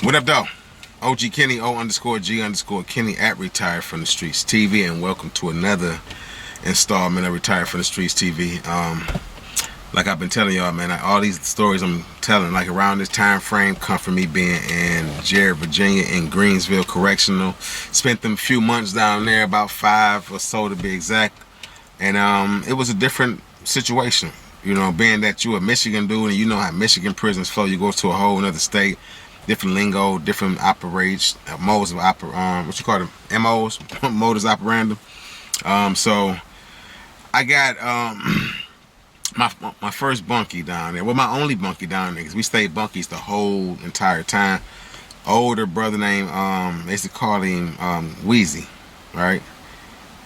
What up, though? OG Kenny, O_G_Kenny at Retired from the Streets TV, and welcome to another installment of Retired from the Streets TV. Like I've been telling y'all, man, all these stories I'm telling, like around this time frame, come from me being in Jared, Virginia, in Greensville Correctional. Spent them few months down there, about 5 or so to be exact, and it was a different situation. You know, being that you a Michigan dude and you know how Michigan prisons flow, you go to a whole another state, different lingo, different modes of what you call them, MOs, modus operandum. So I got my first bunkie down there. Well, my only bunkie down there, because we stayed bunkies the whole entire time. Older brother named they used to call him Wheezy, right?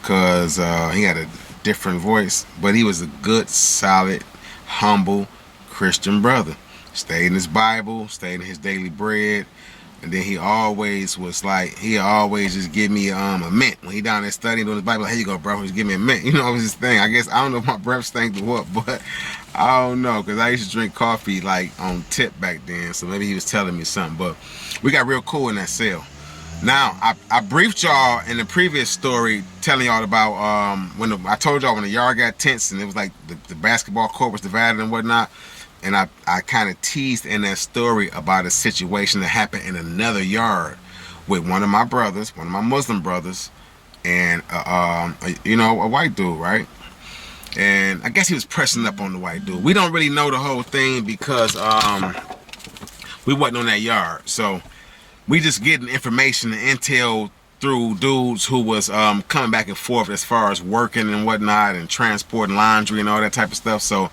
Cause he had a different voice, but he was a good, solid, humble Christian brother. Stayed in his Bible, stayed in his daily bread, and then he always just give me a mint when he down there studying doing his Bible. Like, here you go, bro. Just give me a mint. You know, it was his thing. I guess I don't know if my breath stank or what, but I don't know, because I used to drink coffee like on tip back then, so maybe he was telling me something. But we got real cool in that cell. Now, I briefed y'all in the previous story telling y'all about I told y'all when the yard got tense and it was like the basketball court was divided and whatnot. And I kind of teased in that story about a situation that happened in another yard with one of my brothers, one of my Muslim brothers, and a white dude, right? And I guess he was pressing up on the white dude. We don't really know the whole thing because we wasn't on that yard, so we just getting information and intel through dudes who was coming back and forth as far as working and whatnot and transporting laundry and all that type of stuff. So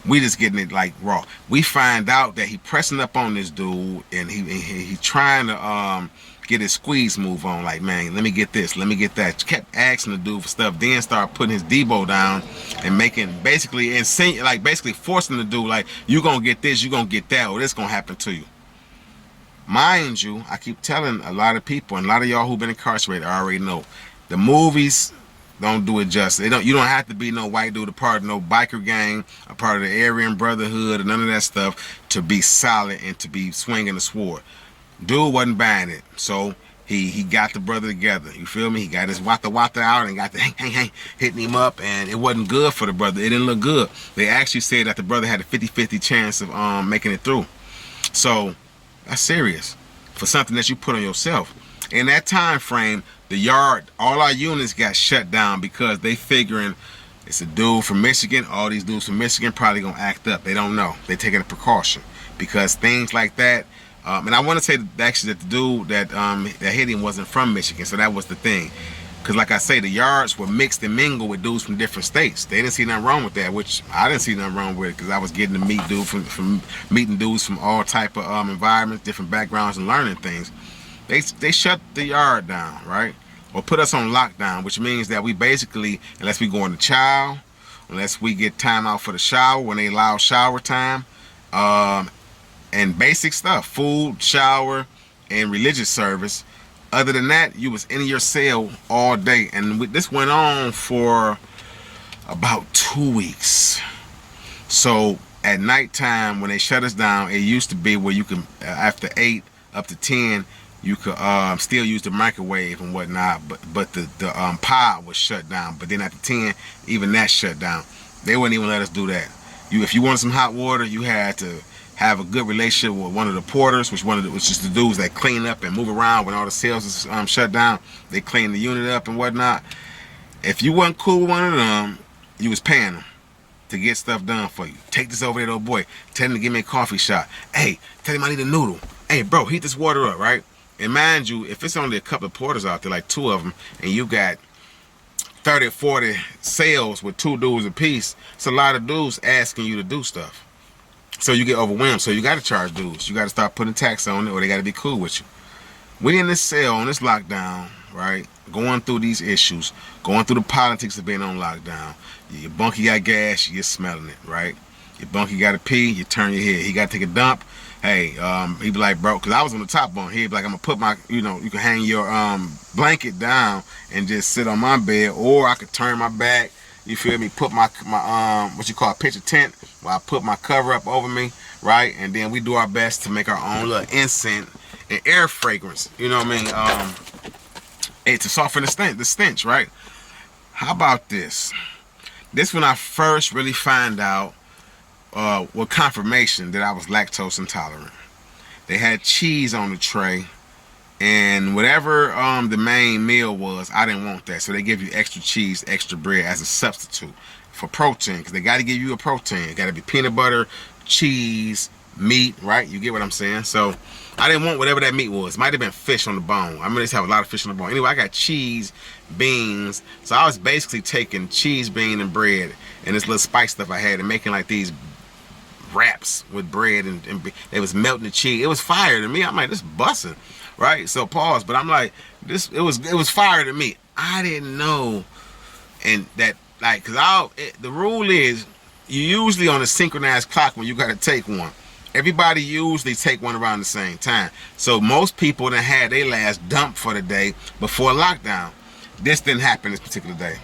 we just getting it like raw. We find out that he pressing up on this dude and he trying to get his squeeze move on. Like, man, let me get this, let me get that. Kept asking the dude for stuff. Then started putting his Debo down and making basically forcing the dude like, you gonna get this, you gonna get that, or this gonna happen to you. Mind you, I keep telling a lot of people, and a lot of y'all who've been incarcerated already know, the movies don't do it justice. You don't have to be no white dude, a part of no biker gang, a part of the Aryan Brotherhood, and none of that stuff to be solid and to be swinging the sword. Dude wasn't buying it, so he got the brother together. You feel me? He got his wata out and got the hang, hitting him up, and it wasn't good for the brother. It didn't look good. They actually said that the brother had a 50-50 chance of making it through. So that's serious for something that you put on yourself. In that time frame, the yard, all our units got shut down because they figuring it's a dude from Michigan. All these dudes from Michigan probably gonna act up. They don't know. They taking a precaution because things like that. And I want to say actually that the dude that hit him wasn't from Michigan, so that was the thing. Because like I say, the yards were mixed and mingled with dudes from different states. They didn't see nothing wrong with that, which I didn't see nothing wrong with it, because I was getting to meet dudes from meeting dudes from all type of environments, different backgrounds, and learning things. They shut the yard down, right? Or put us on lockdown, which means that we basically, unless we go into chow, unless we get time out for the shower when they allow shower time, and basic stuff, food, shower, and religious service. Other than that, you was in your cell all day. And this went on for about 2 weeks. So at nighttime, when they shut us down, it used to be where you can, after 8 up to 10, you could still use the microwave and whatnot, but the pod was shut down. But then after 10, even that shut down. They wouldn't even let us do that. If you wanted some hot water, you had to have a good relationship with one of the porters, which was just the dudes that clean up and move around when all the cells is shut down. They clean the unit up and whatnot. If you wasn't cool with one of them, you was paying them to get stuff done for you. Take this over there to old boy. Tell him to give me a coffee shot. Hey, tell him I need a noodle. Hey, bro, heat this water up, right? And mind you, if it's only a couple of porters out there, like 2 of them, and you got 30 or 40 cells with 2 dudes apiece, it's a lot of dudes asking you to do stuff. So you get overwhelmed. So you got to charge dudes. You got to start putting tax on it, or they got to be cool with you. We in this cell on this lockdown, right? Going through these issues, going through the politics of being on lockdown. Your bunkie got gas, you're smelling it, right? Your bunkie got to pee, you turn your head. He got to take a dump. Hey, he'd be like, bro, because I was on the top bunk. He'd be like, I'm gonna put my, you can hang your blanket down and just sit on my bed, or I could turn my back. You feel me? Put my what you call a pitcher tent, where I put my cover up over me, right? And then we do our best to make our own little and air fragrance. You know what I mean? And to soften the stench, right? How about this? This when I first really find out with confirmation that I was lactose intolerant. They had cheese on the tray, and whatever the main meal was, I didn't want that. So they give you extra cheese, extra bread as a substitute for protein, because they got to give you a protein. It got to be peanut butter, cheese, meat, right? You get what I'm saying? So I didn't want whatever that meat was. It might have been fish on the bone. I mean, they have a lot of fish on the bone. Anyway, I got cheese, beans. So I was basically taking cheese, bean, and bread and this little spice stuff I had and making like these wraps with bread, and they was melting the cheese. It was fire to me. I'm like, this busting, right? So pause. But I'm like, it was fire to me. I didn't know, and that like, cause the rule is you usually on a synchronized clock when you got to take one. Everybody usually take one around the same time. So most people that had their last dump for the day before lockdown. This didn't happen this particular day.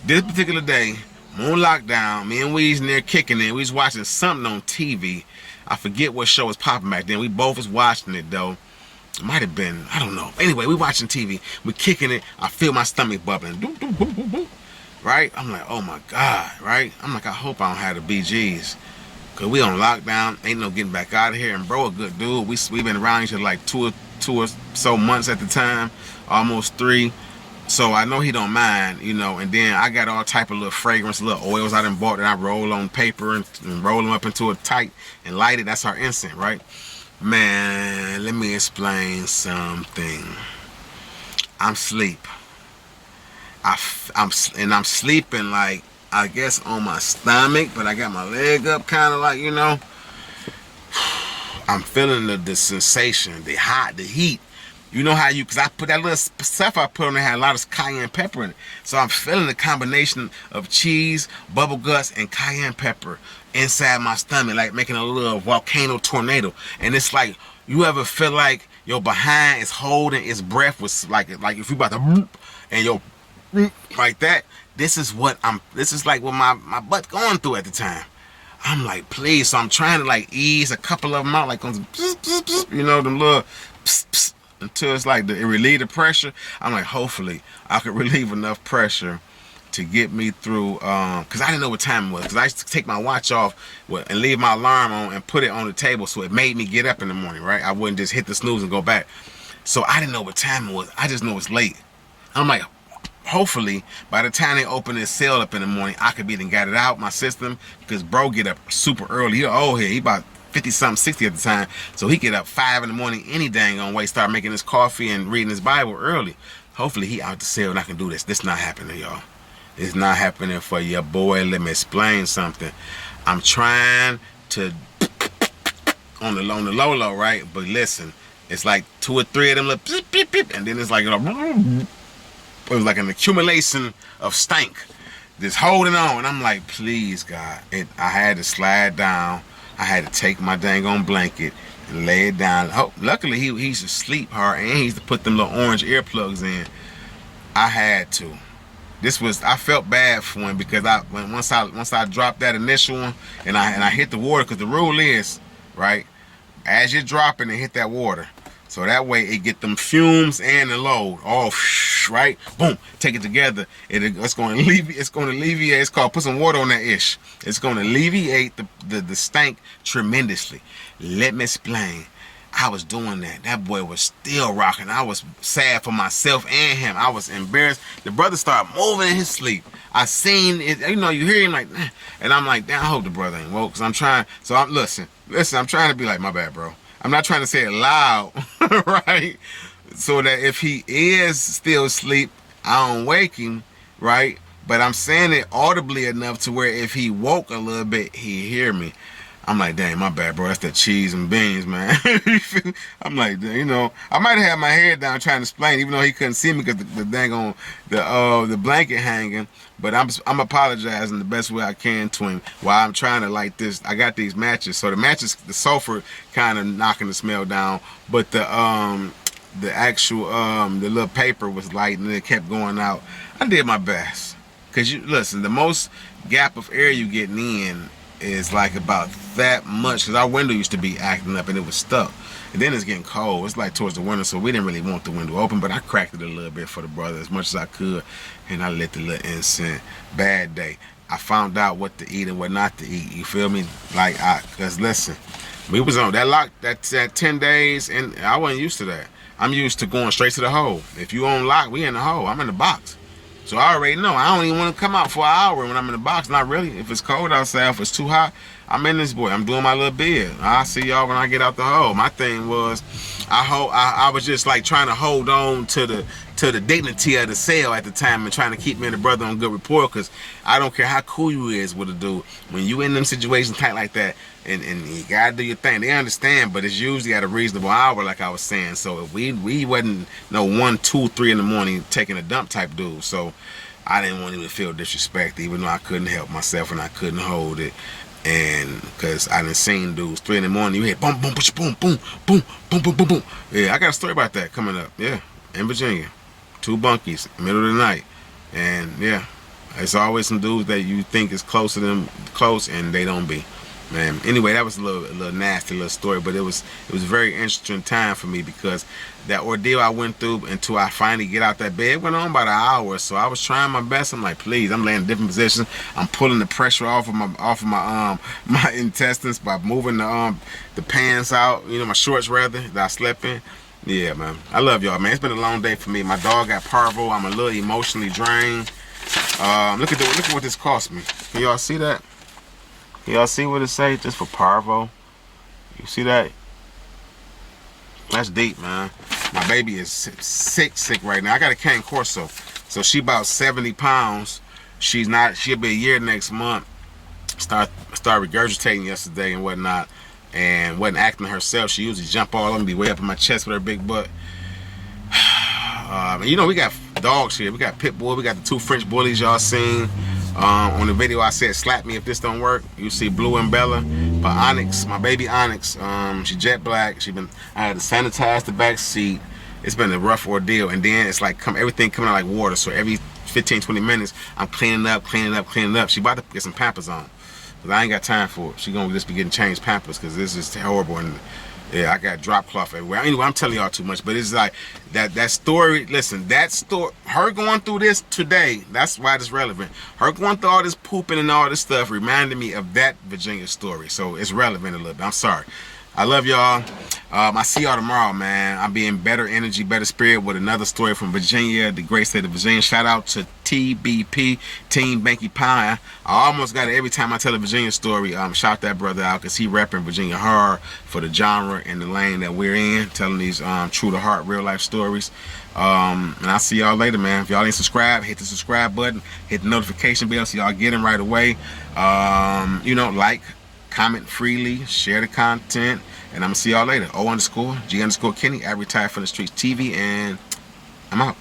This particular day, on lockdown, me and Weez in there kicking it. We was watching something on TV. I forget what show was popping back then. We both was watching it though. It might have been, I don't know. Anyway, we watching TV. We kicking it. I feel my stomach bubbling. Doo, doo, boo, boo, boo. Right? I'm like, oh my God, right? I'm like, I hope I don't have the BGs. Cause we on lockdown, ain't no getting back out of here. And bro, a good dude. We been around each other like two or so months at the time, almost 3. So I know he don't mind, you know. And then I got all type of little fragrance, little oils I done bought that I roll on paper and roll them up into a tight and light it. That's our incense, right? Man, let me explain something. I'm asleep. I'm sleeping like, I guess on my stomach, but I got my leg up kind of like, you know. I'm feeling the sensation, the heat. You know how because I put that little stuff I put on there had a lot of cayenne pepper in it. So I'm feeling the combination of cheese, bubble guts, and cayenne pepper inside my stomach, like making a little volcano tornado. And it's like, you ever feel like your behind is holding its breath with like if you about to and your like that. This is like what my butt going through at the time. I'm like, please. So I'm trying to like ease a couple of them out, like on some, you know, them little until it's like it relieve the pressure. I'm like, hopefully I could relieve enough pressure to get me through, because I didn't know what time it was, because I used to take my watch off and leave my alarm on and put it on the table, so it made me get up in the morning, right? I wouldn't just hit the snooze and go back. So I didn't know what time it was. I just know it's late. I'm like, hopefully by the time they open this cell up in the morning, I could be done got it out my system, because bro get up super early. He old here. He about 50-something, 60 at the time. So he get up 5 in the morning any dang on way, start making his coffee and reading his Bible early. Hopefully he out the cell and I can do this. This not happening, y'all. It's not happening for your boy. Let me explain something. I'm trying to on the low, right? But listen, it's like 2 or 3 of them little beep, beep, beep, and then it's like, you know, it was like an accumulation of stank. Just holding on. And I'm like, please, God. I had to slide down. I had to take my dang on blanket and lay it down. Luckily, he's asleep hard, and he used to put them little orange earplugs in. I had to. I felt bad for him, because once I dropped that initial one and I hit the water, because the rule is, right, as you're dropping and hit that water, so that way it get them fumes and the load all right, boom, take it together. It's going to alleviate. It's called put some water on that ish. It's going to alleviate the stank tremendously. Let me explain. I was doing that. That boy was still rocking. I was sad for myself and him. I was embarrassed. The brother started moving in his sleep. I seen it. You know, you hear him like, nah. And I'm like, damn, I hope the brother ain't woke. Cause I'm trying. So I'm listen. I'm trying to be like, my bad, bro. I'm not trying to say it loud, right? So that if he is still asleep, I don't wake him, right? But I'm saying it audibly enough to where if he woke a little bit, he hear me. I'm like, dang, my bad, bro. That's that cheese and beans, man. I'm like, you know, I might have had my head down trying to explain, even though he couldn't see me because the dang on the blanket hanging. But I'm apologizing the best way I can to him while I'm trying to light this. I got these matches, so the matches, the sulfur kind of knocking the smell down, but the actual the little paper was light and it kept going out. I did my best, cause you listen, the most gap of air you getting in is like about that much, because our window used to be acting up and it was stuck. And then it's getting cold. It's like towards the winter, so we didn't really want the window open, but I cracked it a little bit for the brother as much as I could, and I lit the little incense. Bad day. I found out what to eat and what not to eat. You feel me? Like, cause listen, we was on that 10 days, and I wasn't used to that. I'm used to going straight to the hole. If you on lock, we in the hole. I'm in the box. So I already know. I don't even want to come out for an hour when I'm in the box. Not really. If it's cold outside, if it's too hot, I'm in this boy. I'm doing my little bid. I'll see y'all when I get out the hole. My thing was, I was just like trying to hold on to the dignity of the sale at the time and trying to keep me and the brother on good rapport, because I don't care how cool you is with a dude. When you in them situations tight like that, and you gotta do your thing, they understand, but it's usually at a reasonable hour, like I was saying. So if we wasn't 1, 2, 3 in the morning taking a dump type dude, so I didn't want him to feel disrespected, even though I couldn't help myself and I couldn't hold it. And because I done seen dudes 3 in the morning, you hit boom, boom, boom, boom, boom, boom, boom, boom, boom. Yeah, I got a story about that coming up. Yeah, in Virginia, 2 bunkies, middle of the night, and yeah, it's always some dudes that you think is close to them, close, and they don't be. Man, anyway, that was a little nasty little story, but it was a very interesting time for me, because that ordeal I went through until I finally get out that bed went on about an hour. So I was trying my best. I'm like, please, I'm laying in different positions. I'm pulling the pressure off of my my intestines by moving the pants out, my shorts rather, that I slept in. Yeah, man, I love y'all, man. It's been a long day for me. My dog got parvo. I'm a little emotionally drained. Look at what this cost me. Can y'all see that? Y'all see what it say just for parvo? You see that? That's deep, man. My baby is sick right now. I got a cane corso, so she about 70 pounds. She'll be a year next month. Start regurgitating yesterday and whatnot, and wasn't acting herself. She usually jump all over me, be way up in my chest with her big butt. We got dogs here. We got pit bull. We got the 2 French bullies y'all seen. On the video I said slap me if this don't work. You see Blue and Bella. But Onyx, my baby Onyx, she jet black. I had to sanitize the back seat. It's been a rough ordeal. And then it's like everything coming out like water. So every 15-20 minutes I'm cleaning up. She about to get some Pampers on, because I ain't got time for it. She gonna just be getting changed Pampers, because this is horrible. And yeah, I got drop cloth everywhere. Anyway, I'm telling y'all too much, but it's like that story. Listen, that story, her going through this today, that's why it's relevant. Her going through all this pooping and all this stuff reminded me of that Virginia story, so it's relevant a little bit. I'm sorry. I love y'all. I see y'all tomorrow, man. I'll be in better energy, better spirit with another story from Virginia, the great state of Virginia. Shout out to TBP, Team Banky Pie. I almost got it every time I tell a Virginia story. Shout that brother out, because he repping Virginia horror for the genre and the lane that we're in, telling these true to heart, real life stories. And I'll see y'all later, man. If y'all ain't subscribed, hit the subscribe button, hit the notification bell so y'all get them right away. Like, comment freely, share the content, and I'm gonna see y'all later. O_G_Kenny, advertise for the streets TV, and I'm out.